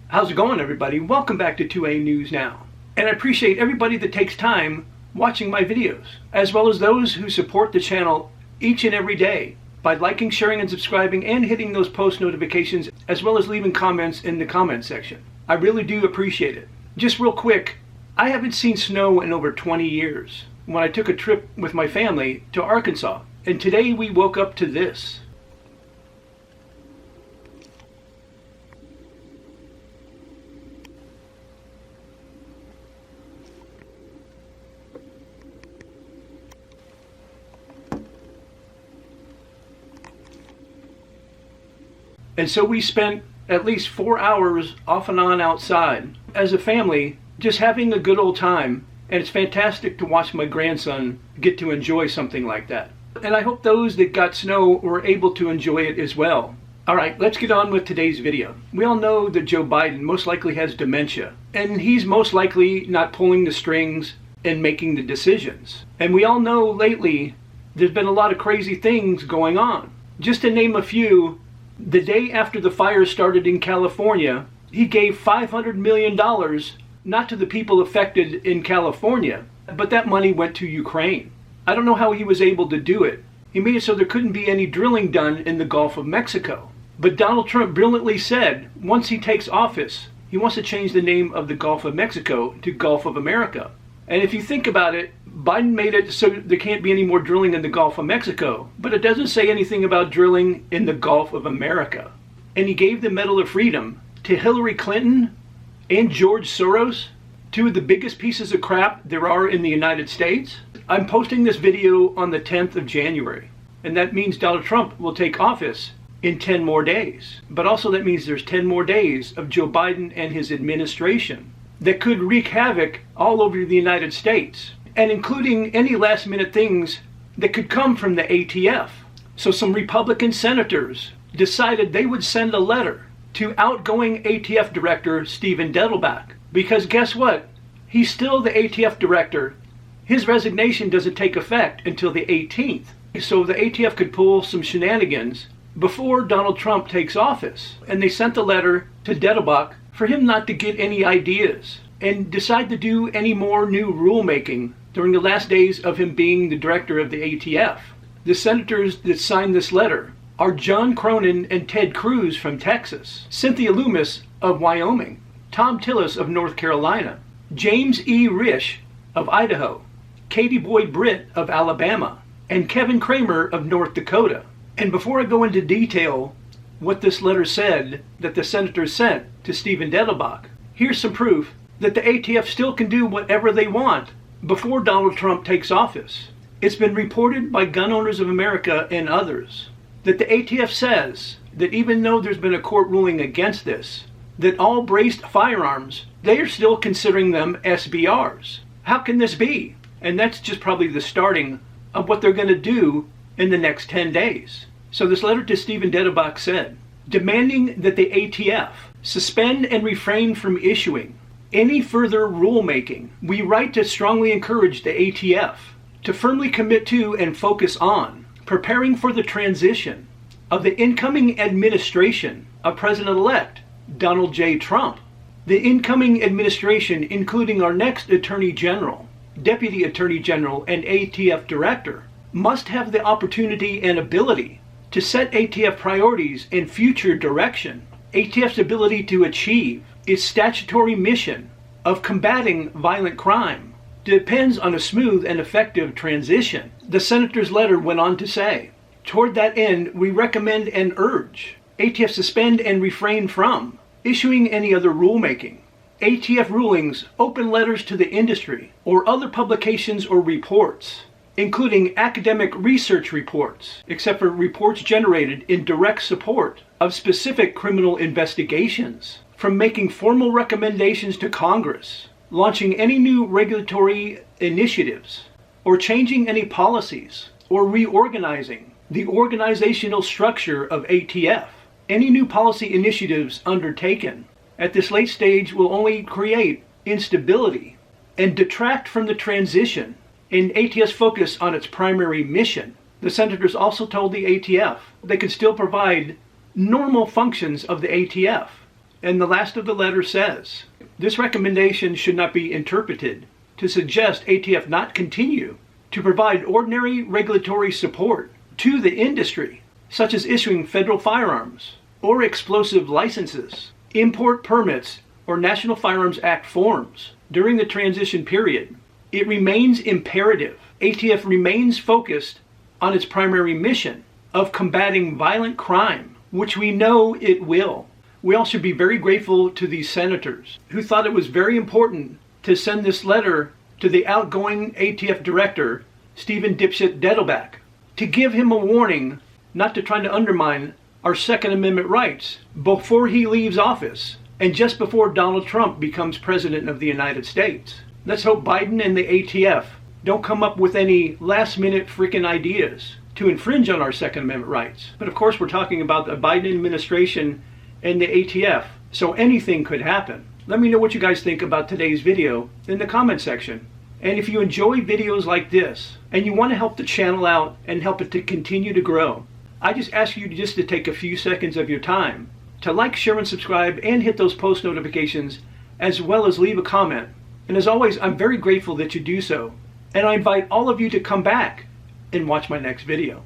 How's it going, everybody? Welcome back to 2A News Now. And I appreciate everybody that takes time watching my videos, as well as those who support the channel each and every day by liking, sharing, and subscribing, and hitting those post notifications, as well as leaving comments in the comment section. I really do appreciate it. Just real quick, I haven't seen snow in over 20 years when I took a trip with my family to Arkansas, and today we woke up to this. And so we spent at least 4 hours off and on outside as a family, just having a good old time. And it's fantastic to watch my grandson get to enjoy something like that. And I hope those that got snow were able to enjoy it as well. All right, let's get on with today's video. We all know that Joe Biden most likely has dementia, and he's most likely not pulling the strings and making the decisions. And we all know lately there's been a lot of crazy things going on. Just to name a few, the day after the fire started in California, he gave $500 million not to the people affected in California, but that money went to Ukraine. I don't know how he was able to do it. He made it so there couldn't be any drilling done in the Gulf of Mexico. But Donald Trump brilliantly said, once he takes office, he wants to change the name of the Gulf of Mexico to Gulf of America. And if you think about it, Biden made it so there can't be any more drilling in the Gulf of Mexico, but it doesn't say anything about drilling in the Gulf of America. And he gave the Medal of Freedom to Hillary Clinton and George Soros, two of the biggest pieces of crap there are in the United States. I'm posting this video on the 10th of January, and that means Donald Trump will take office in 10 more days. But also that means there's 10 more days of Joe Biden and his administration that could wreak havoc all over the United States, and including any last minute things that could come from the ATF. So some Republican senators decided they would send a letter to outgoing ATF Director Steven Dettelbach, because guess what? He's still the ATF Director. His resignation doesn't take effect until the 18th. So the ATF could pull some shenanigans before Donald Trump takes office. And they sent a letter to Dettelbach for him not to get any ideas and decide to do any more new rulemaking during the last days of him being the director of the ATF. The senators that signed this letter are John Cronin and Ted Cruz from Texas, Cynthia Lummis of Wyoming, Tom Tillis of North Carolina, James E. Risch of Idaho, Katie Boyd Britt of Alabama, and Kevin Kramer of North Dakota. And before I go into detail what this letter said that the senators sent to Steven Dettelbach, here's some proof that the ATF still can do whatever they want before Donald Trump takes office. It's been reported by Gun Owners of America and others that the ATF says that even though there's been a court ruling against this, that all braced firearms, they are still considering them SBRs. How can this be? And that's just probably the starting of what they're going to do in the next 10 days. So this letter to Steven Dettelbach said, demanding that the ATF suspend and refrain from issuing any further rulemaking, we write to strongly encourage the ATF to firmly commit to and focus on preparing for the transition of the incoming administration of President-elect Donald J. Trump. The incoming administration, including our next Attorney General, Deputy Attorney General, and ATF Director, must have the opportunity and ability to set ATF priorities and future direction. ATF's ability to achieve its statutory mission of combating violent crime depends on a smooth and effective transition. The senator's letter went on to say, toward that end, we recommend and urge ATF suspend and refrain from issuing any other rulemaking. ATF Rulings, open letters to the industry, or other publications or reports, including academic research reports, except for reports generated in direct support of specific criminal investigations, from making formal recommendations to Congress, launching any new regulatory initiatives, or changing any policies, or reorganizing the organizational structure of ATF. Any new policy initiatives undertaken at this late stage will only create instability and detract from the transition in ATF's focus on its primary mission. The senators also told the ATF they could still provide normal functions of the ATF And the last of the letter says, this recommendation should not be interpreted to suggest ATF not continue to provide ordinary regulatory support to the industry, such as issuing federal firearms or explosive licenses, import permits, or National Firearms Act forms during the transition period. It remains imperative. ATF remains focused on its primary mission of combating violent crime, which we know it will. We all should be very grateful to these senators who thought it was very important to send this letter to the outgoing ATF Director Steven Dettelbach to give him a warning not to try to undermine our Second Amendment rights before he leaves office and just before Donald Trump becomes President of the United States. Let's hope Biden and the ATF don't come up with any last-minute freaking ideas to infringe on our Second Amendment rights. But of course, we're talking about the Biden administration and the ATF, so anything could happen. Let me know what you guys think about today's video in the comment section. And if you enjoy videos like this and you want to help the channel out and help it to continue to grow, I just ask you just to take a few seconds of your time to like, share, and subscribe, and hit those post notifications, as well as leave a comment. And as always, I'm very grateful that you do so. And I invite all of you to come back and watch my next video.